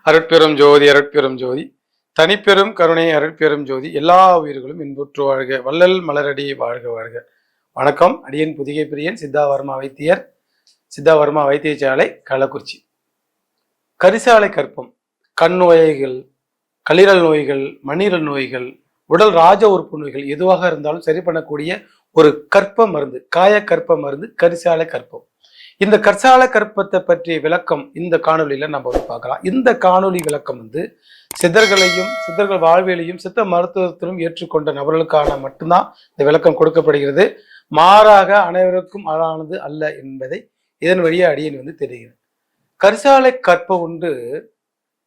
அருட்பெரும் ஜோதி அருட்பெரும் ஜோதி தனிப்பெரும் கருணை அருட்பெரும் ஜோதி எல்லா உயிர்களும் இன்புற்று வாழ்க வள்ளல் மலரடி வாழ்க வாழ்க. வணக்கம். அடியன் புதிகை பிரியன் சித்தாவர்மா வைத்தியர், சித்தாவர்மா வைத்தியசாலை, கள்ளக்குறிச்சி. கரிசாலை கற்பம், கண் நோய்கள், கல்லீரல் நோய்கள், மண்ணீரல் நோய்கள், உடல் ராஜ உறுப்பு நோய்கள் எதுவாக இருந்தாலும் சரி பண்ணக்கூடிய ஒரு கற்ப மருந்து, காய கற்ப மருந்து கரிசாலை கற்பம். இந்த கரிசாலை கற்பத்தை பற்றிய விளக்கம் இந்த காணொலியில நம்ம பார்க்கலாம். இந்த காணொலி விளக்கம் சித்தர்களையும் சித்தர்கள் வாழ்வியலையும் சித்த மருத்துவத்திலும் ஏற்றுக்கொண்ட நபர்களுக்கான மட்டும்தான் இந்த விளக்கம் கொடுக்கப்படுகிறது. மாறாக அனைவருக்கும் ஆளானது அல்ல என்பதை இதன் வழியே அடியேன் தெரிகிறது. கரிசாலை கற்ப உண்டு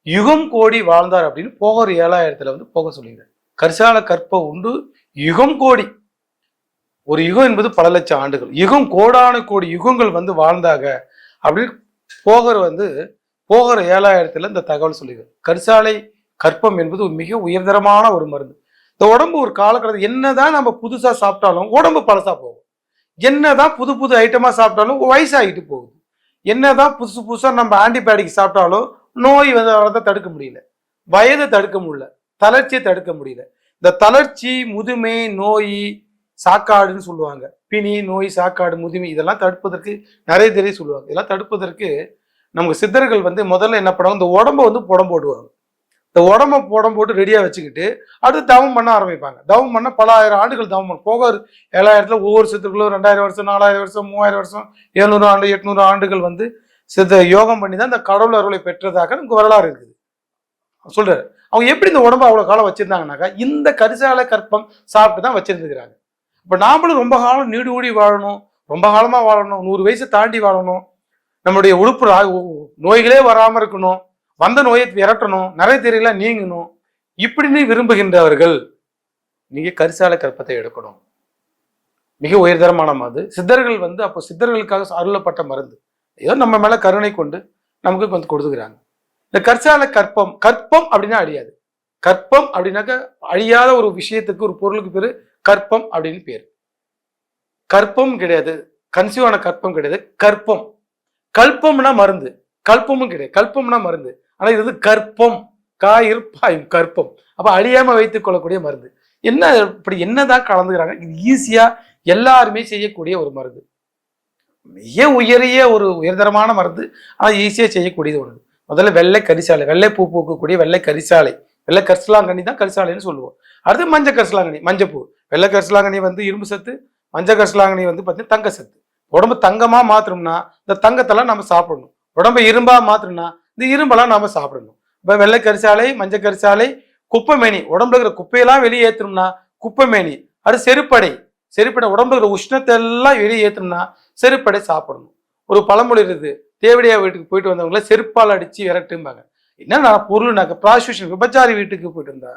யுகம் கோடி வாழ்ந்தார் அப்படின்னு போகர் 7000 போக சொல்லுகிறார். கரிசாலை கற்ப உண்டு யுகம் கோடி. ஒரு யுகம் என்பது பல லட்சம் ஆண்டுகள், யுகம் கோடான கோடி யுகங்கள் வாழ்ந்தாக அப்படின்னு போகர் போகர் 7000 இந்த தகவல் சொல்லுகிறது. கரிசாலை கற்பம் என்பது ஒரு மிக உயர்தரமான ஒரு மருந்து. இந்த உடம்பு ஒரு காலகட்டத்தில் என்னதான் நம்ம புதுசா சாப்பிட்டாலும் உடம்பு பழசா போகும், என்னதான் புது புது ஐட்டமா சாப்பிட்டாலும் வயசாகிட்டு போகுது, என்னதான் புதுசு புதுசா நம்ம ஆன்டிபயோட்டிக் சாப்பிட்டாலும் நோய் வரதை தடுக்க முடியல, வயதை தடுக்க முடியல, தளர்ச்சியை தடுக்க முடியல. இந்த தளர்ச்சி, முதுமை, நோய், சாக்காடுன்னு சொல்லுவாங்க, பிணி, நோய், சாக்காடு, முதுமை, இதெல்லாம் தடுப்பதற்கு நிறைய தெரிய சொல்லுவாங்க. இதெல்லாம் தடுப்பதற்கு நமக்கு சித்தர்கள் முதல்ல என்ன பண்ணுவாங்க, இந்த உடம்ப புடம் போடுவாங்க. இந்த உடம்ப புடம் போட்டு ரெடியா வச்சுக்கிட்டு அடுத்து தவம் பண்ண ஆரம்பிப்பாங்க. தவம் பண்ண பல ஆயிரம் ஆண்டுகள் தவம் பண்ண போக 7000 ஒவ்வொரு சித்தர்களும் 2000 வருஷம், 4000 வருஷம், 3000 வருஷம், 700 ஆண்டு, 800 ஆண்டுகள் சித்த யோகம் பண்ணி தான் இந்த கடவுள் அருளை பெற்றதாக நமக்கு வரலாறு இருக்குது. சொல்றாரு. அவங்க எப்படி இந்த உடம்பு அவ்வளவு காலம் வச்சிருந்தாங்கன்னாக்கா இந்த கரிசாலை கற்பம் சாப்பிட்டு தான் வச்சிருந்துக்கிறாங்க. இப்ப நாமளும் ரொம்ப காலம் நீடு ஊடி வாழணும், ரொம்ப காலமா வாழணும், 100 வயசை தாண்டி வாழணும், நம்மளுடைய உறுப்பு நோய்களே வராம இருக்கணும், வந்த நோயை விரட்டணும், நிறைய தெரியல நீங்கணும் இப்படின்னு விரும்புகின்றவர்கள் நீங்க கரிசாலை கற்பத்தை எடுக்கணும். மிக உயர்தரமான மருந்து. சித்தர்கள் அப்போ சித்தர்களுக்காக அருளப்பட்ட மருந்து. ஏதோ நம்ம மேல கருணை கொண்டு நமக்கு கொடுத்துக்கிறாங்க. இந்த கரிசாலை கற்பம், கற்பம் அப்படின்னா அழியாது. கற்பம் அப்படின்னாக்க அழியாத ஒரு விஷயத்துக்கு, ஒரு பொருளுக்கு பேரு கற்பம் அப்படின்னு பேரு. கற்பம் கிடையாது, கன்சியூவான கற்பம் கிடையாது, கற்பம். கல்பம்னா மருந்து, கல்பமும் கிடையாது, கல்பம்னா மருந்து. ஆனா இது கற்பம், காயிருப்பாயும் கற்பம். அப்ப அழியாம வைத்துக் கொள்ளக்கூடிய மருந்து. என்ன இப்படி என்னதான் கலந்துக்கிறாங்க? இது ஈஸியா எல்லாருமே செய்யக்கூடிய ஒரு மருந்து, மிக உயரிய ஒரு உயர்தரமான மருந்து. ஆனா ஈஸியா செய்யக்கூடியது ஒன்று. முதல்ல வெள்ளை கரிசாலை, வெள்ளை பூ பூக்கக்கூடிய வெள்ளை கரிசாலை, வெள்ளை கரிசலாங்கண்ணி தான் கரிசாலைன்னு சொல்லுவோம். அடுத்து மஞ்சள் கரிசலாங்கண்ணி, மஞ்சப்பூ. வெள்ளை கரிசலாங்கண்ணி இரும்பு சத்து, மஞ்சள் கரிசலாங்கண்ணி பார்த்தீங்கன்னா தங்க சத்து. உடம்பு தங்கமா மாத்திரம்னா இந்த தங்கத்தெல்லாம் நம்ம சாப்பிடணும். உடம்பை இரும்பா மாத்திரம்னா இந்த இரும்பெல்லாம் நாம சாப்பிடணும். இப்ப வெள்ளை கரிசாலை, மஞ்சள் கரிசாலை, குப்பைமேனி, உடம்புல இருக்கிற குப்பையெல்லாம் வெளியேற்றணும்னா குப்பைமேனி. அது செருப்படை, செருப்படை உடம்புல இருக்கிற உஷ்ணத்தை எல்லாம் வெளியேற்றணும்னா செருப்படை சாப்பிடணும். ஒரு பழமொழி இருக்குது, தேவடியா வீட்டுக்கு போயிட்டு வந்தவங்கள செருப்பால் அடிச்சு விரட்டும்பாங்க. என்னன்னா பொருள்னாக்க ப்ராஸ்டியூஷன், விபச்சாரி வீட்டுக்கு போயிட்டு இருந்தா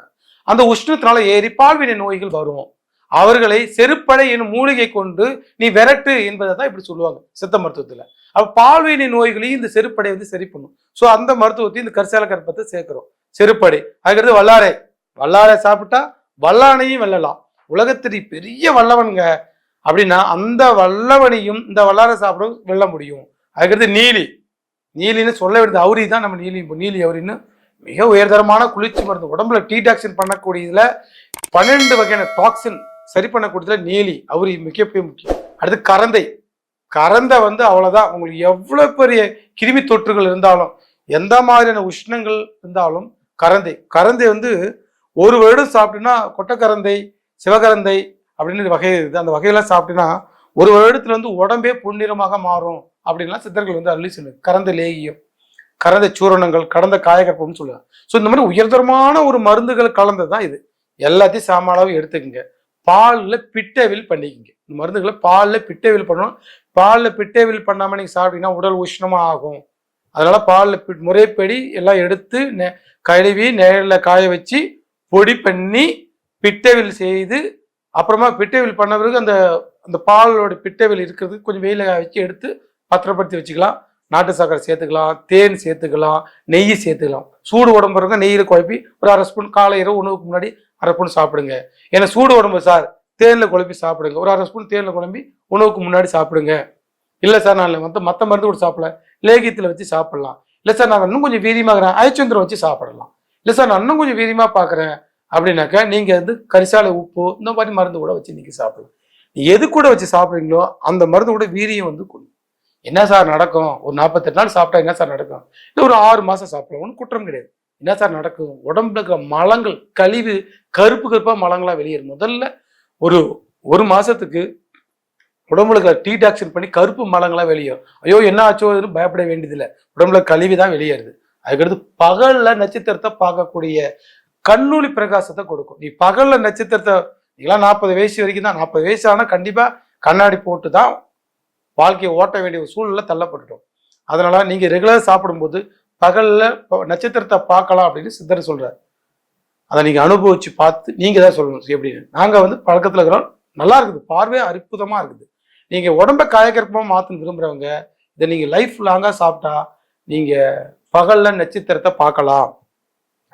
அந்த உஷ்ணத்தினால ஏறி பால்வினை நோய்கள் வரும். அவர்களை செருப்படை என்னும் மூலிகை கொண்டு நீ விரட்டு என்பதை தான் இப்படி சொல்லுவாங்க சித்த மருத்துவத்துல. அப்ப பால்வினை நோய்களையும் இந்த செருப்படை சரி பண்ணும். ஸோ அந்த மருத்துவத்தையும் இந்த கரிசாலை கற்பத்தை சேர்க்கிறோம். செருப்படை. அதுக்கடுத்து வல்லாரை, வல்லாரை சாப்பிட்டா வல்லானையும் வெல்லலாம். உலகத்திற்கு பெரிய வல்லவன்க அப்படின்னா அந்த வல்லவனையும் இந்த வல்லாரை சாப்பிட வெல்ல முடியும். அதுக்கடுத்து நீலி, நீலின்னு சொல்ல வேண்டியது அவுரி தான். நம்ம நீலி, நீலி அவுரின்னு மிக உயர்தரமான குளிர்ச்சி மருந்து. உடம்புல டீடாக்சின் பண்ணக்கூடியதுல 12 வகையான டாக்ஸின் சரி பண்ணக்கூடியதுல நீலி அவுரி மிக முக்கியம். அடுத்து கரந்தை. கரந்தை அவ்வளவுதான். உங்களுக்கு எவ்வளவு பெரிய கிருமி தொற்றுகள் இருந்தாலும், எந்த மாதிரியான உஷ்ணங்கள் இருந்தாலும் கரந்தை, கரந்தை ஒரு வருடம் சாப்பிட்டீங்கன்னா கொட்டக்கரந்தை, சிவகரந்தை அப்படின்னு வகை இருக்குது. அந்த வகையெல்லாம் சாப்பிட்டீங்கன்னா ஒரு வருடத்துல உடம்பே பொன்னிறமாக மாறும் அப்படின்லாம் சித்தர்கள் அள்ளி சொல்லுங்க. கரந்த லேகியம், கரந்த சூரணங்கள், கடந்த காயகற்பம்னு சொல்லுவாங்க. ஸோ இந்த மாதிரி உயர்தரமான ஒரு மருந்துகள் கலந்ததுதான் இது. எல்லாத்தையும் சாமானாவே எடுத்துக்கங்க. பாலில் பிட்டவில் பண்ணிக்கங்க. இந்த மருந்துகளை பாலில் பிட்டவில் பண்ணணும். பாலில் பிட்டவில் பண்ணாம நீங்க சாப்பிட்டீங்கன்னா உடல் உஷ்ணமா ஆகும். அதனால பாலில் முறைப்படி எல்லாம் எடுத்து கழுவி நேரில் காய வச்சு பொடி பண்ணி பிட்டவில் செய்து, அப்புறமா பிட்டவில் பண்ண பிறகு அந்த அந்த பாலோட பிட்டவில் இருக்கிறது கொஞ்சம் வெயில வச்சு எடுத்து பத்திரப்படுத்தி வச்சுக்கலாம். நாட்டு சர்க்கரை சேர்த்துக்கலாம், தேன் சேர்த்துக்கலாம், நெய் சேர்த்துக்கலாம். சூடு உடம்பு இருக்க நெய்யில் குழப்பி ஒரு 1/2 ஸ்பூன் காலை இரவு உணவுக்கு முன்னாடி 1/2 ஸ்பூன் சாப்பிடுங்க. ஏன்னா சூடு உடம்பு சார், தேனில் குழப்பி சாப்பிடுங்க. ஒரு 1/2 ஸ்பூன் தேனில் குழம்பி உணவுக்கு முன்னாடி சாப்பிடுங்க. இல்லை சார் நான் மற்ற மருந்து கூட சாப்பிடல, லேகியத்தில் வச்சு சாப்பிடலாம். இல்லை சார் நான் இன்னும் கொஞ்சம் வீரியமாகறேன், அயச்சந்திரம் வச்சு சாப்பிடலாம். இல்லை சார் நான் இன்னும் கொஞ்சம் வீரியமாக பார்க்குறேன் அப்படின்னாக்கா நீங்கள் வந்து கரிசாலை உப்பு இந்த மாதிரி மருந்து கூட வச்சு நீங்கள் சாப்பிடலாம். எது கூட வச்சு சாப்பிட்றீங்களோ அந்த மருந்து கூட வீரியம் வந்து கொடுக்கும். என்ன சார் நடக்கும், ஒரு 48 நாள் சாப்பிட்டா என்ன சார் நடக்கும், இல்லை ஒரு 6 மாதம் சாப்பிடலாம், ஒன்றும் குற்றம் கிடையாது. என்ன சார் நடக்கும், உடம்புல இருக்கிற மலங்கள் கழிவு கருப்பு கருப்பாக மலங்களாக வெளியேறும். முதல்ல ஒரு மாதத்துக்கு உடம்புல டீடாக்சின் பண்ணி கருப்பு மலங்களாக வெளியேறும். ஐயோ என்ன ஆச்சோ பயப்பட வேண்டியதில்லை, உடம்புல கழிவு தான் வெளியேறுது. அதுக்கடுத்து பகல்ல நட்சத்திரத்தை பார்க்கக்கூடிய கண்ணொளி பிரகாசத்தை கொடுக்கும். நீ பகல்ல நட்சத்திரத்தை நீங்களாம் 40 வயசு வரைக்கும் தான், 40 வயசு ஆனால் கண்டிப்பாக கண்ணாடி போட்டு தான் வாழ்க்கையை ஓட்ட வேண்டிய ஒரு சூழ்நிலை தள்ளப்பட்டுட்டோம். அதனால நீங்க ரெகுலராக சாப்பிடும்போது பகல்ல நட்சத்திரத்தை பார்க்கலாம் அப்படின்னு சித்தர் சொல்றாரு. அதை நீங்க அனுபவிச்சு பார்த்து நீங்க தான் சொல்லணும் எப்படின்னு. நாங்க வந்து பழக்கத்துல இருக்கிறோம், நல்லா இருக்குது, பார்வை அற்புதமா இருக்குது. நீங்க உடம்ப காயகற்பமா மாற்ற விரும்புறவங்க இதை நீங்க லைஃப் லாங்கா சாப்பிட்டா நீங்க பகல்ல நட்சத்திரத்தை பார்க்கலாம்.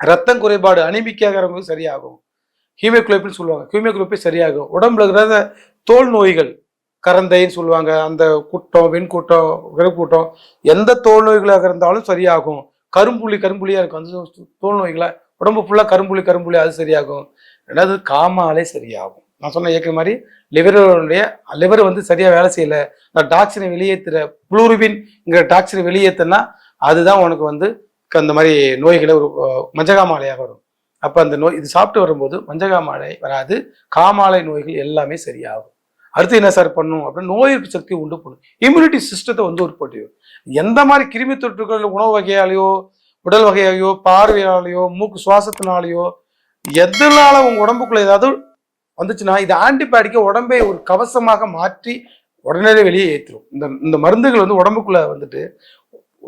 ரத்தம் குறைபாடு அனிமிக்காகிறவங்களுக்கு சரியாகும். ஹீமோகுளோபின் சொல்லுவாங்க, ஹீமோகுளோபின் சரியாகும். உடம்புல இருக்கிற தோல் நோய்கள், கரந்தைன்னு சொல்லுவாங்க, அந்த கூட்டம், வெண்கூட்டம், விறக்கூட்டம், எந்த தோல் நோய்களாக இருந்தாலும் சரியாகும். கரும்புள்ளியா இருக்கும் அந்த தோல் நோய்களை, உடம்பு ஃபுல்லாக கரும்புள்ளி அது சரியாகும். ரெண்டாவது காமாலே சரியாகும். நான் சொன்ன ஏற்ற மாதிரி லிவர் வந்து சரியாக வேலை செய்யலை, நான் டாக்ஸினை வெளியேற்றுற புளூரிபின்ங்கிற டாக்ஸினை வெளியேற்றினா அதுதான் உனக்கு வந்து அந்த மாதிரி நோய்களை ஒரு மஞ்சகாமாலையாக வரும். அப்போ அந்த நோய் இது சாப்பிட்டு வரும்போது மஞ்சகாமாலை வராது, காமாலை நோய்கள் எல்லாமே சரியாகும். அடுத்து என்ன சார் பண்ணும் அப்படின்னு நோய் எதிர்ப்பு சக்தியை உண்டு பண்ணும், இம்யூனிட்டி சிஸ்டத்தை வந்து உற்பத்தி. எந்த மாதிரி கிருமி தொற்றுகள் உணவு வகையாலேயோ உடல் வகையாலேயோ பார்வையாலேயோ மூக்கு சுவாசத்தினாலேயோ எதனால உங்க உடம்புக்குள்ள ஏதாவது வந்துச்சுன்னா இது ஆன்டிபயோட்டிக்கை உடம்பை ஒரு கவசமாக மாற்றி உடனே வெளியே ஏற்றிடும். இந்த மருந்துகள் வந்து உடம்புக்குள்ள வந்துட்டு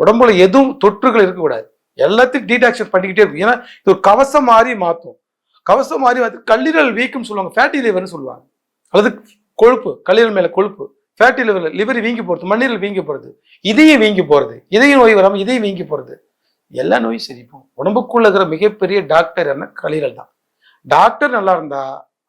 உடம்புல எதுவும் தொற்றுகள் இருக்கக்கூடாது, எல்லாத்தையும் டீடாக்ஷன் பண்ணிக்கிட்டே இருக்கும். ஏன்னா இது ஒரு கவசம் மாதிரி மாற்றும். கவசம் மாதிரி வந்து கல்லீரல் வீக்கம் சொல்லுவாங்க, ஃபேட்டி லிவர்னு சொல்லுவாங்க. அல்லது கொழுப்பு, கல்லீரல் மேல கொழுப்பு, ஃபேட்டி லிவர், லிவர் வீங்கி போறது, மண்ணீரல் வீங்கி போறது, இதயம் வீங்கி போறது, இதய நோய் வராமல் இதயம் வீங்கி போறது, எல்லா நோயும் சரிப்போம். உடம்புக்குள்ள இருக்கிற மிகப்பெரிய டாக்டர் என்ன, கல்லீரல் தான். டாக்டர் நல்லா இருந்தா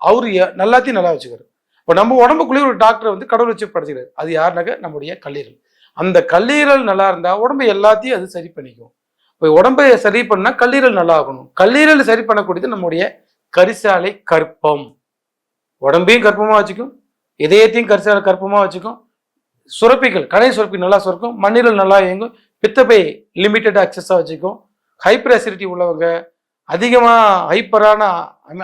அவரு எல்லாத்தையும் நல்லா வச்சுக்கிறாரு. இப்போ நம்ம உடம்புக்குள்ளேயே ஒரு டாக்டர் வந்து கடவுள் வச்சு படைச்சுக்கிறாரு. அது யாருனாக்க நம்முடைய கல்லீரல். அந்த கல்லீரல் நல்லா இருந்தா உடம்பு எல்லாத்தையும் அது சரி பண்ணிக்கும். இப்போ உடம்பை சரி பண்ணா கல்லீரல் நல்லா ஆகணும். கல்லீரல் சரி பண்ணக்கூடியது நம்முடைய கரிசாலை கற்பம். உடம்பையும் கற்பமா வச்சுக்கும், இதயத்தையும் கரிசாலை கற்பமா வச்சுக்கும். சுரப்பிகள், கணை சுரப்பி நல்லா சுரக்கும், மண்ணீரல் நல்லா இயங்கும், பித்தப்பை லிமிட்டட் அக்சஸா வச்சுக்கும். ஹைப்பர் அசிடிட்டி உள்ளவங்க அதிகமாக ஹைப்பரான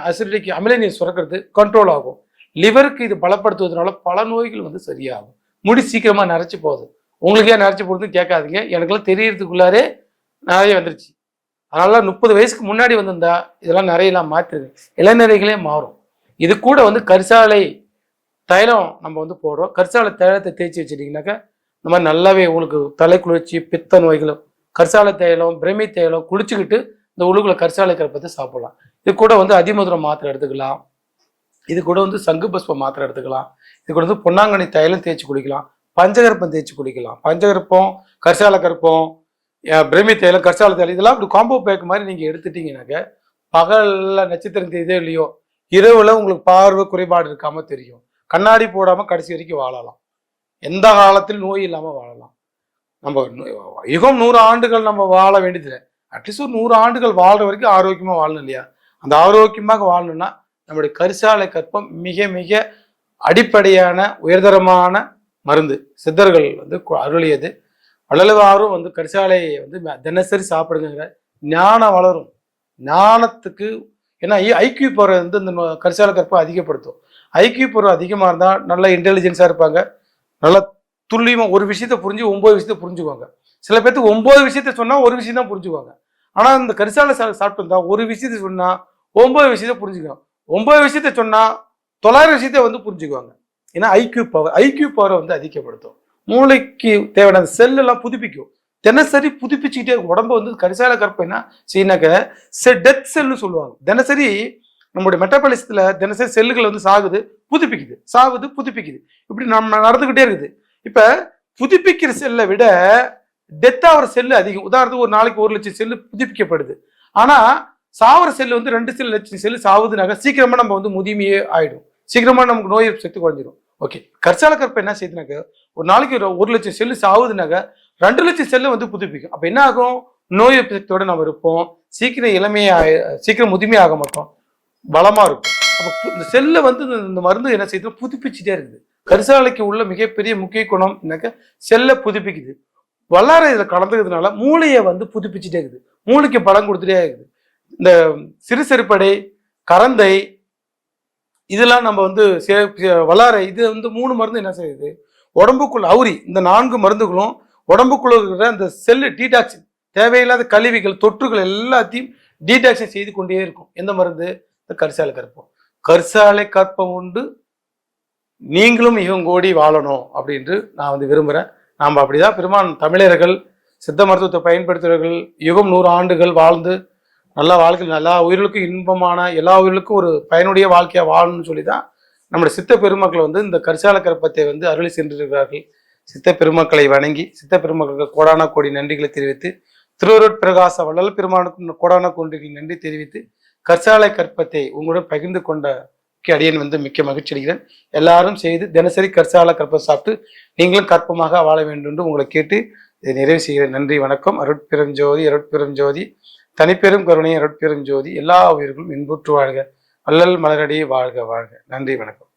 அசிடிட்டிக்கு அமில நீர் சுரக்கிறது கண்ட்ரோல் ஆகும். லிவருக்கு இது பலப்படுத்துவதனால பல நோய்கள் வந்து சரியாகும். முடி சீக்கிரமா நரைச்சி போகுது. உங்களுக்கு ஏன் நரைச்சி போடுறதுன்னு கேட்காதீங்க, எனக்குலாம் தெரியறதுக்குள்ளாரே நிறைய வந்துருச்சு. அதனால 30 வயசுக்கு முன்னாடி வந்திருந்தா இதெல்லாம் நிறையெல்லாம் மாற்றுது, இளநரைகளே மாறும். இது கூட வந்து கரிசாலை தைலம் நம்ம வந்து போடுறோம். கரிசாலை தைலத்தை தேய்ச்சி வச்சுட்டிங்கனாக்கா இந்த மாதிரி நல்லாவே உங்களுக்கு தலை குளிர்ச்சி, பித்த நோய்களும், கரிசாலை தைலம், பிரமி தைலம் குளிச்சுக்கிட்டு இந்த உழுகுல கரிசாலை கருப்பத்தை சாப்பிடலாம். இது கூட வந்து அதிமதுரம் மாத்திரை எடுத்துக்கலாம், இது கூட வந்து சங்கு பஸ்பம் மாத்திரை எடுத்துக்கலாம், இது கூட வந்து பொன்னாங்கண்ணி தைலம் தேய்ச்சி குடிக்கலாம், பஞ்சகற்பம் தேய்ச்சி குடிக்கலாம். பஞ்சகற்பம், கரிசாலை கற்பம், பிரமி தைலம், கரிசாலை தைலம் இதெல்லாம் அப்படி காம்போ பேக் மாதிரி நீங்கள் எடுத்துட்டீங்கன்னாக்க பகலில் நட்சத்திரம் தெரியுதோ இல்லையோ இரவுல உங்களுக்கு பார்வை குறைபாடு இருக்காம தெரியும். கண்ணாடி போடாம கடைசி வரைக்கும் வாழலாம், எந்த காலத்திலும் நோய் இல்லாமல் வாழலாம். நம்ம யுகம் 100 ஆண்டுகள் நம்ம வாழ வேண்டியதில்லை, அட்லீஸ்ட் ஒரு 100 ஆண்டுகள் வாழ்ற வரைக்கும் ஆரோக்கியமாக வாழணும் இல்லையா? அந்த ஆரோக்கியமாக வாழணும்னா நம்முடைய கரிசாலை கற்பம் மிக மிக அடிப்படையான உயர்தரமான மருந்து. சித்தர்கள் வந்து அருளியது. வள்ளலாரும் வந்து கரிசாலையை வந்து தினசரி சாப்பிடுங்கிற ஞானம் வளரும். ஞானத்துக்கு ஏன்னா ஐக்கியூ பவர் வந்து இந்த கரிசாலை கற்பம் அதிகப்படுத்தும். ஐக்கியூ பவர் அதிகமாக இருந்தால் நல்ல இன்டெலிஜென்ஸாக இருப்பாங்க, நல்லா துல்லியமாக ஒரு விஷயத்த புரிஞ்சு 9 விஷயத்த புரிஞ்சுக்குவாங்க. சில பேர்த்துக்கு 9 விஷயத்த சொன்னால் ஒரு விஷயம் தான் புரிஞ்சுக்குவாங்க. ஆனால் இந்த கரிசாலை சாப்பிட்டு இருந்தால் ஒரு விஷயத்த சொன்னால் 9 விஷயத்த புரிஞ்சுக்குவாங்க. 9 விஷயத்த சொன்னால் 900 விஷயத்த வந்து புரிஞ்சுக்குவாங்க. ஏன்னா ஐக்கியூ பவரை வந்து அதிகப்படுத்தும். மூளைக்கு தேவையான செல்லெல்லாம் புதுப்பிக்கும். தினசரி புதுப்பிச்சுக்கிட்டே உடம்பு வந்து கரிசாலை கற்பம் என்ன செய்யினாக்க டெத் செல்னு சொல்லுவாங்க. தினசரி நம்மளுடைய மெட்டபாலிசத்துல தினசரி செல்லுகள் வந்து சாகுது, புதுப்பிக்குது, சாகுது, புதுப்பிக்குது, இப்படி நம்ம நடந்துகிட்டே இருக்குது. இப்ப புதுப்பிக்கிற செல்லை விட டெத் ஆகிற செல்லு அதிகம். உதாரணத்துக்கு ஒரு நாளைக்கு 1 லட்சம் செல்லு புதுப்பிக்கப்படுது. ஆனா சாவர செல்லு வந்து 2 லட்சம் செல்லு சாவுதுனாக்க சீக்கிரமா நம்ம வந்து முதுமையே ஆயிடும், சீக்கிரமா நமக்கு நோய் எதிர்ப்பு சக்தி குறைஞ்சிடும். ஓகே, கரிசாலை கற்பம் என்ன செய்யுதுனாக்க ஒரு நாளைக்கு 1 லட்சம் செல்லு சாவுதுனாக்க 2 லட்சம் செல்லை வந்து புதுப்பிக்கும். அப்ப என்ன ஆகும்? நோய் எதிர்ப்பு சக்தியோட நம்ம இருப்போம். சீக்கிரம் சீக்கிரம் முதுமையாக மாட்டோம். பலமா இருக்கும். அப்ப இந்த செல்லை வந்து இந்த மருந்து என்ன செய்யுது? புதுப்பிச்சுட்டே இருக்குது. கரிசாலைக்கு உள்ள மிகப்பெரிய முக்கிய குணம் என்னக்க செல்லை புதுப்பிக்குது. வல்லாரை இதுல கலந்துக்கிறதுனால மூளையை வந்து புதுப்பிச்சுட்டே இருக்குது. மூளைக்கு பலம் கொடுத்துட்டே இருக்குது. இந்த சிறுசெருப்படை, கரந்தை இதெல்லாம் நம்ம வந்து வல்லாரை இது வந்து 3 மருந்து என்ன செய்யுது? உடம்புக்குள்ள அவுரி இந்த 4 மருந்துகளும் உடம்புக்குள்ள இருக்கிற அந்த செல்லு டீடாக்சின் தேவையில்லாத கழிவுகள் தொற்றுகள் எல்லாத்தையும் டீடாக்சின் செய்து கொண்டே இருக்கும். எந்த மருந்து? இந்த கரிசாலை கற்பம். கரிசாலை கற்பம் உண்டு நீங்களும் இவங்கோடி வாழணும் அப்படின்ட்டு நான் வந்து விரும்புகிறேன். நாம் அப்படிதான் பெருமான் தமிழர்கள் சித்த மருத்துவத்தை பயன்படுத்துகிறவர்கள் யுகம் 100 ஆண்டுகள் வாழ்ந்து நல்லா வாழ்க்கை எல்லா உயிர்களுக்கும் இன்பமான எல்லா உயிர்களுக்கும் ஒரு பயனுடைய வாழ்க்கையாக வாழணும்னு சொல்லி தான் நம்முடைய சித்த பெருமக்கள் வந்து இந்த கரிசால கற்பத்தை வந்து அருளி சென்றிருக்கிறார்கள். சித்த பெருமக்களை வணங்கி சித்த பெருமக்களுக்கு கோடான கோடி நன்றிகளை தெரிவித்து திருவருட் பிரகாச வள்ளல் பெருமானுக்கும் கோடான கோடி நன்றி தெரிவித்து கரிசாலை கற்பத்தை உங்களுடன் பகிர்ந்து கொண்ட அடியன் வந்து மிக்க மகிழ்ச்சி அடைகிறேன். எல்லாரும் செய்து தினசரி கரிசாலை கற்பம் சாப்பிட்டு நீங்களும் கற்பமாக வாழ வேண்டும் என்று உங்களை கேட்டு இதை நிறைவு செய்கிறேன். நன்றி, வணக்கம். அருட்பெருஞ்சோதி அருட்பெருஞ்சோதி தனிப்பெரும் கருணை அருட்பெருஞ்சோதி எல்லா உயிர்களும் இன்புற்று வாழ்க. வள்ளல் மலரடியே வாழ்க வாழ்க. நன்றி, வணக்கம்.